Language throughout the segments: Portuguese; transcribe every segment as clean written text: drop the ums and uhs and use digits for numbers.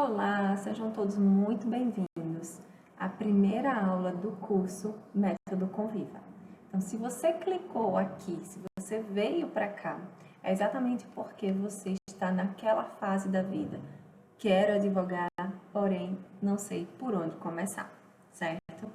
Olá, sejam todos muito bem-vindos à primeira aula do curso Método Conviva. Então, se você clicou aqui, se você veio para cá, é exatamente porque você está naquela fase da vida. Quero advogar, porém não sei por onde começar, certo?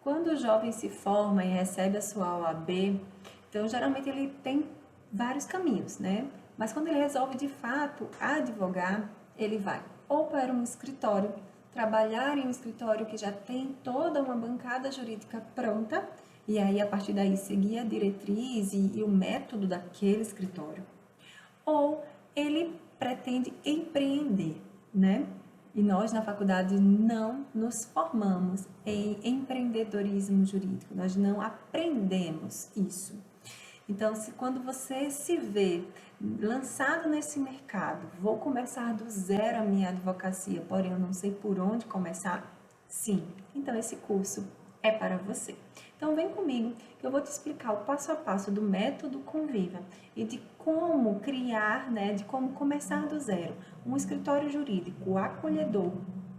Quando o jovem se forma e recebe a sua OAB, então geralmente ele tem vários caminhos, né? Mas quando ele resolve de fato advogar, ele vai ou para um escritório, trabalhar em um escritório que já tem toda uma bancada jurídica pronta, e aí a partir daí seguir a diretriz e o método daquele escritório, ou ele pretende empreender, né? E nós na faculdade não nos formamos em empreendedorismo jurídico, nós não aprendemos isso. Então, quando você se vê lançado nesse mercado, vou começar do zero a minha advocacia, porém eu não sei por onde começar, sim, então esse curso é para você. Então vem comigo que eu vou te explicar o passo a passo do método Conviva e de como criar, de como começar do zero um escritório jurídico acolhedor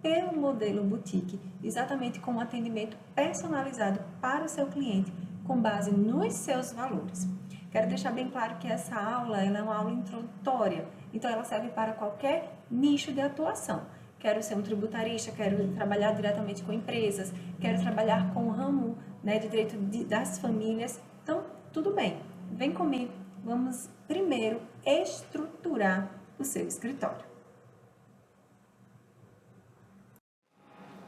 pelo modelo boutique, exatamente com um atendimento personalizado para o seu cliente, com base nos seus valores. Quero deixar bem claro que essa aula ela é uma aula introdutória, então ela serve para qualquer nicho de atuação. Quero ser um tributarista, quero trabalhar diretamente com empresas, quero trabalhar com o ramo de direito das famílias. Então, tudo bem, vem comigo, vamos primeiro estruturar o seu escritório.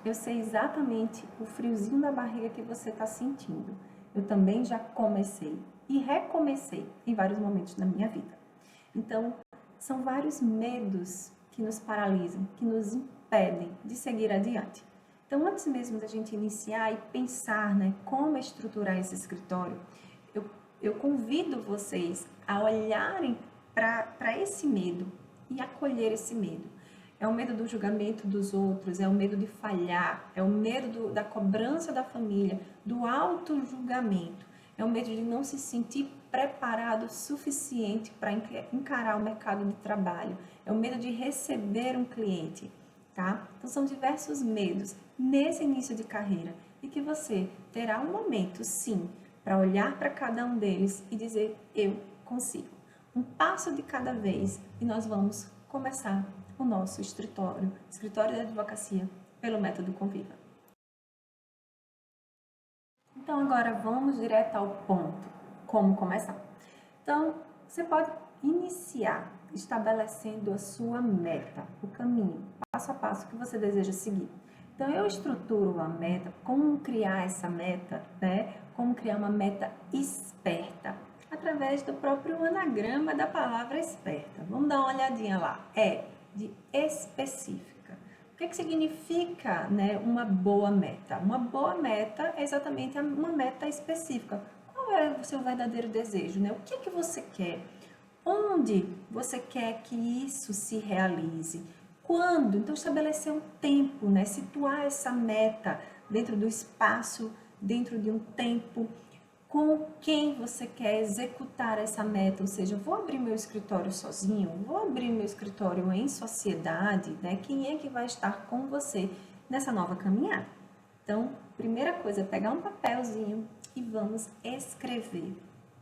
Eu sei exatamente o friozinho na barriga que você está sentindo. Eu também já comecei e recomecei em vários momentos da minha vida. Então, são vários medos que nos paralisam, que nos impedem de seguir adiante. Então, antes mesmo da gente iniciar e pensar como estruturar esse escritório, eu convido vocês a olharem para esse medo e acolher esse medo. É o medo do julgamento dos outros, é o medo de falhar, é o medo da cobrança da família, do auto-julgamento, é o medo de não se sentir preparado o suficiente para encarar o mercado de trabalho, é o medo de receber um cliente, tá? Então são diversos medos nesse início de carreira e que você terá um momento, sim, para olhar para cada um deles e dizer, eu consigo. Um passo de cada vez e nós vamos começar o nosso escritório de advocacia, pelo método Conviva. Então, agora vamos direto ao ponto, como começar. Então, você pode iniciar estabelecendo a sua meta, o caminho, passo a passo que você deseja seguir. Então, eu estruturo a meta, como criar essa meta, Como criar uma meta esperta, através do próprio anagrama da palavra esperta. Vamos dar uma olhadinha lá. De específica. O que significa uma boa meta? Uma boa meta é exatamente uma meta específica. Qual é o seu verdadeiro desejo? O que você quer? Onde você quer que isso se realize? Quando? Então, estabelecer um tempo, situar essa meta dentro do espaço, dentro de um tempo, com quem você quer executar essa meta, ou seja, vou abrir meu escritório sozinho, vou abrir meu escritório em sociedade, Quem é que vai estar com você nessa nova caminhada? Então, primeira coisa é pegar um papelzinho e vamos escrever,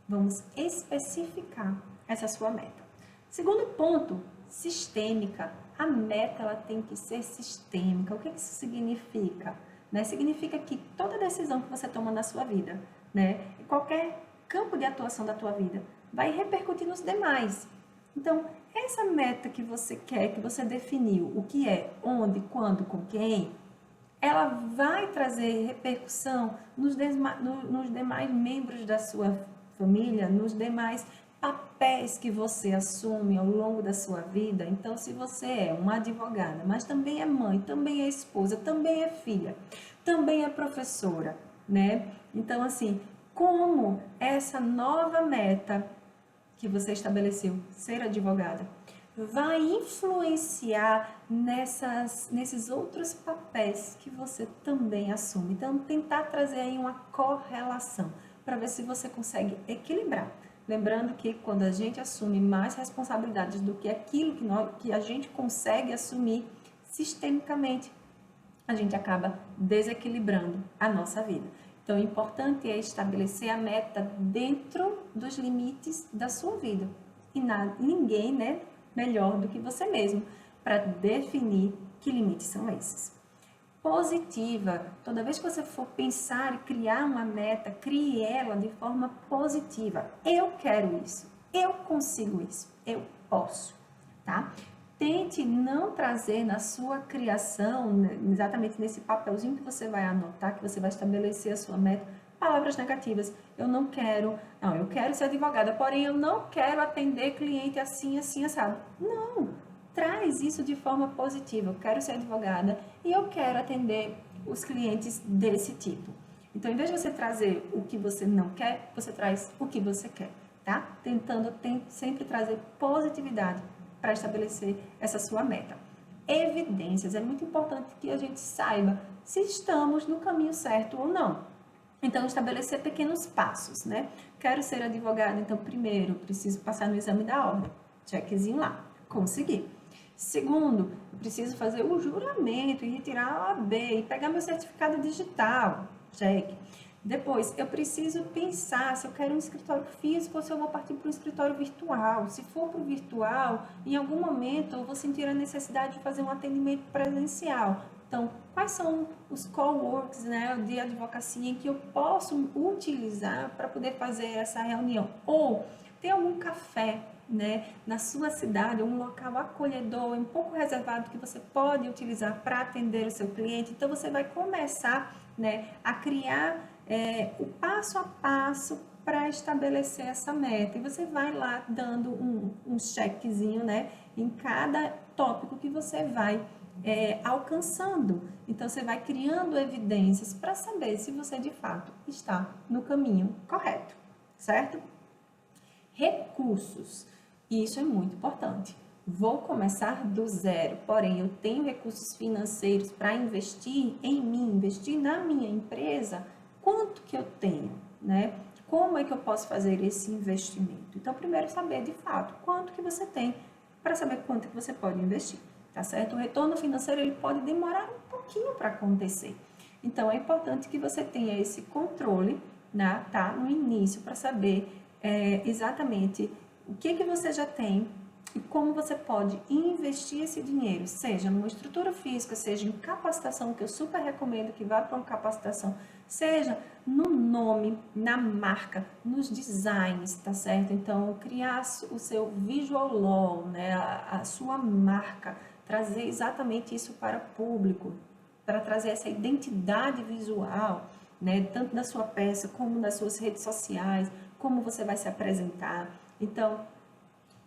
vamos especificar essa sua meta. Segundo ponto, sistêmica. A meta ela tem que ser sistêmica. O que isso significa? Significa que toda decisão que você toma na sua vida, em qualquer campo de atuação da tua vida, vai repercutir nos demais. Então, essa meta que você quer, que você definiu, o que é, onde, quando, com quem, ela vai trazer repercussão nos demais membros da sua família, nos demais papéis que você assume ao longo da sua vida. Então, se você é uma advogada, mas também é mãe, também é esposa, também é filha, também é professora, Então, assim, como essa nova meta que você estabeleceu, ser advogada, vai influenciar nesses outros papéis que você também assume. Então, tentar trazer aí uma correlação para ver se você consegue equilibrar. Lembrando que quando a gente assume mais responsabilidades do que aquilo que a gente consegue assumir, sistemicamente, a gente acaba desequilibrando a nossa vida. Então, o importante é estabelecer a meta dentro dos limites da sua vida. E ninguém, né, melhor do que você mesmo para definir que limites são esses. Positiva. Toda vez que você for pensar e criar uma meta, crie ela de forma positiva. Eu quero isso. Eu consigo isso. Eu posso, tá? Tente não trazer na sua criação, exatamente nesse papelzinho que você vai anotar, que você vai estabelecer a sua meta, palavras negativas. Eu quero ser advogada, porém eu não quero atender cliente assim, assim, assado. Não, traz isso de forma positiva. Eu quero ser advogada e eu quero atender os clientes desse tipo. Então, em vez de você trazer o que você não quer, você traz o que você quer, tá? Tentando sempre trazer positividade para estabelecer essa sua meta. Evidências. É muito importante que a gente saiba se estamos no caminho certo ou não. Então, estabelecer pequenos passos, né? Quero ser advogada, então, primeiro, preciso passar no exame da ordem. Checkzinho lá. Consegui. Segundo, eu preciso fazer o juramento e retirar a OAB e pegar meu certificado digital. Check. Depois, eu preciso pensar se eu quero um escritório físico ou se eu vou partir para um escritório virtual. Se for para o virtual, em algum momento eu vou sentir a necessidade de fazer um atendimento presencial. Então, quais são os coworks, né, de advocacia em que eu posso utilizar para poder fazer essa reunião? Ou tem algum café, né, na sua cidade, um local acolhedor, um pouco reservado que você pode utilizar para atender o seu cliente? Então, você vai começar, né, a criar o passo a passo para estabelecer essa meta. E você vai lá dando um checkzinho, né, em cada tópico que você vai alcançando. Então, você vai criando evidências para saber se você, de fato, está no caminho correto, certo? Recursos. Isso é muito importante. Vou começar do zero, porém, eu tenho recursos financeiros para investir em mim, investir na minha empresa. Quanto que eu tenho, né? Como é que eu posso fazer esse investimento? Então, primeiro saber de fato quanto que você tem para saber quanto que você pode investir, tá certo? O retorno financeiro ele pode demorar um pouquinho para acontecer. Então, é importante que você tenha esse controle, né, tá? No início, para saber exatamente o que você já tem e como você pode investir esse dinheiro, seja numa estrutura física, seja em capacitação, que eu super recomendo que vá para uma capacitação, seja no nome, na marca, nos designs, tá certo? Então, criar o seu visual law, né, a sua marca, trazer exatamente isso para o público, para trazer essa identidade visual, né, tanto da sua peça como das suas redes sociais, como você vai se apresentar. Então,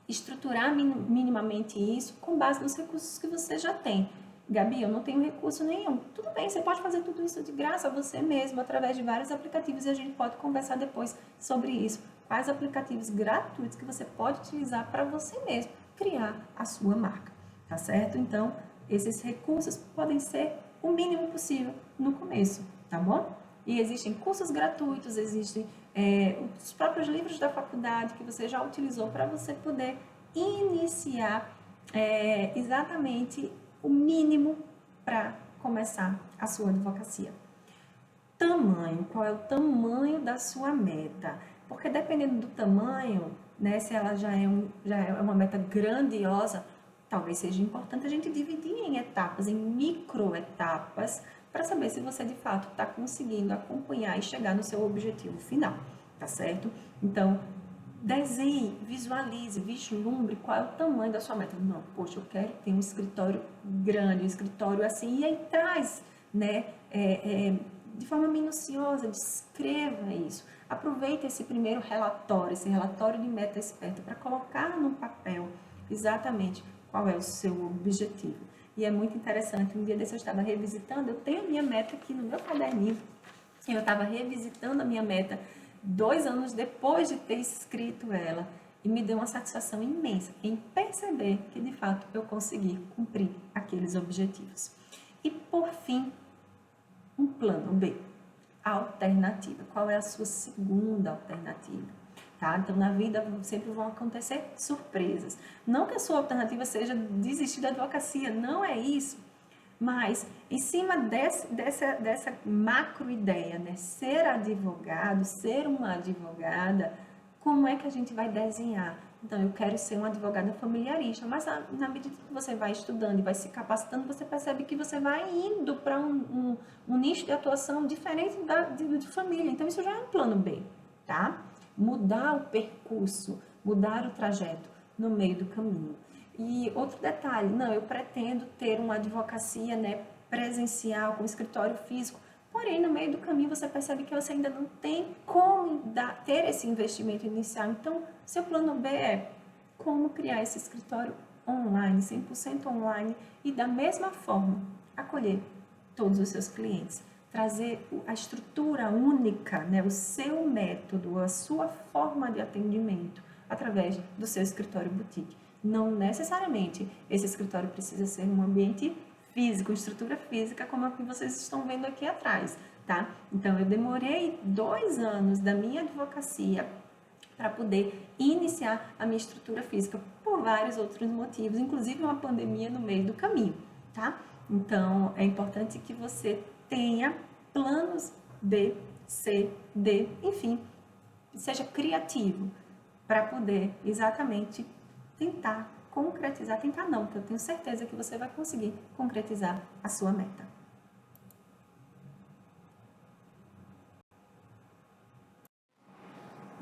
estruturar minimamente isso com base nos recursos que você já tem. Gabi, eu não tenho recurso nenhum. Tudo bem, você pode fazer tudo isso de graça você mesmo, através de vários aplicativos, e a gente pode conversar depois sobre isso. Quais aplicativos gratuitos que você pode utilizar para você mesmo criar a sua marca, tá certo? Então, esses recursos podem ser o mínimo possível no começo, tá bom? E existem cursos gratuitos, existem os próprios livros da faculdade que você já utilizou para você poder iniciar exatamente o mínimo para começar a sua advocacia. Tamanho, qual é o tamanho da sua meta? Porque dependendo do tamanho, né, se ela já é uma meta grandiosa, talvez seja importante a gente dividir em etapas, em microetapas, para saber se você de fato está conseguindo acompanhar e chegar no seu objetivo final, tá certo? Então, desenhe, visualize, vislumbre qual é o tamanho da sua meta. Não, poxa, eu quero ter um escritório grande, um escritório assim, e aí traz, né, de forma minuciosa, descreva isso. Aproveite esse primeiro relatório, esse relatório de meta experta, para colocar no papel exatamente qual é o seu objetivo. E é muito interessante, um dia desse eu estava revisitando, eu tenho a minha meta aqui no meu caderninho, eu estava revisitando a minha meta 2 anos depois de ter escrito ela, e me deu uma satisfação imensa em perceber que de fato eu consegui cumprir aqueles objetivos. E por fim, um plano B, alternativa. Qual é a sua segunda alternativa? Tá? Então, na vida sempre vão acontecer surpresas. Não que a sua alternativa seja desistir da advocacia, não é isso. Mas, em cima dessa macro ideia, né? Ser advogado, ser uma advogada, como é que a gente vai desenhar? Então, eu quero ser uma advogada familiarista, mas na medida que você vai estudando e vai se capacitando, você percebe que você vai indo para um nicho de atuação diferente de família. Então, isso já é um plano B, tá? Mudar o percurso, mudar o trajeto no meio do caminho. E outro detalhe, não, eu pretendo ter uma advocacia, né, presencial, com escritório físico, porém, no meio do caminho, você percebe que você ainda não tem como ter esse investimento inicial. Então, seu plano B é como criar esse escritório online, 100% online, e da mesma forma, acolher todos os seus clientes. Trazer a estrutura única, né, o seu método, a sua forma de atendimento, através do seu escritório boutique. Não necessariamente esse escritório precisa ser um ambiente físico, estrutura física, como a que vocês estão vendo aqui atrás, tá? Então, eu demorei 2 anos da minha advocacia para poder iniciar a minha estrutura física por vários outros motivos, inclusive uma pandemia no meio do caminho, tá? Então, é importante que você tenha planos B, C, D, enfim, seja criativo para poder exatamente tentar concretizar, tentar não, porque eu tenho certeza que você vai conseguir concretizar a sua meta.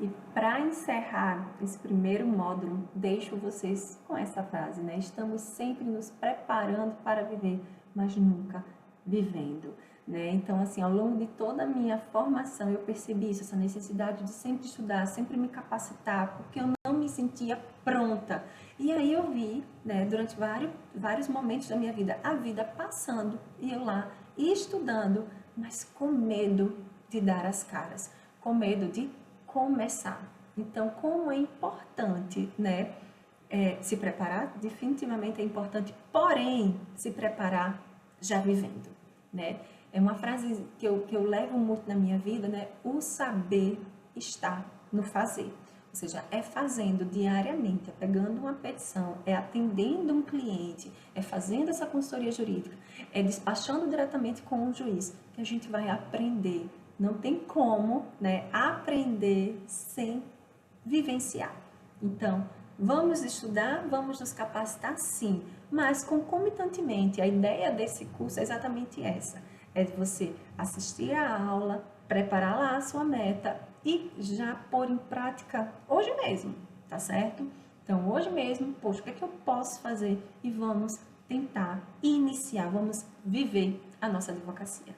E para encerrar esse primeiro módulo, deixo vocês com essa frase, né? Estamos sempre nos preparando para viver, mas nunca vivendo, né? Então, assim, ao longo de toda a minha formação, eu percebi isso, essa necessidade de sempre estudar, sempre me capacitar, porque eu não me sentia pronta. E aí eu vi, né, durante vários momentos da minha vida, a vida passando, e eu lá estudando, mas com medo de dar as caras, com medo de começar. Então, como é importante, né, se preparar, definitivamente é importante, porém, se preparar já vivendo, né? É uma frase que eu levo muito na minha vida, né? O saber está no fazer. Ou seja, é fazendo diariamente, é pegando uma petição, é atendendo um cliente, é fazendo essa consultoria jurídica, é despachando diretamente com o juiz, que a gente vai aprender. Não tem como, né, aprender sem vivenciar. Então, vamos estudar, vamos nos capacitar, sim, mas concomitantemente, a ideia desse curso é exatamente essa, é de você assistir a aula, preparar lá a sua meta e já pôr em prática hoje mesmo, tá certo? Então, hoje mesmo, poxa, o que é que eu posso fazer? E vamos tentar iniciar, vamos viver a nossa advocacia.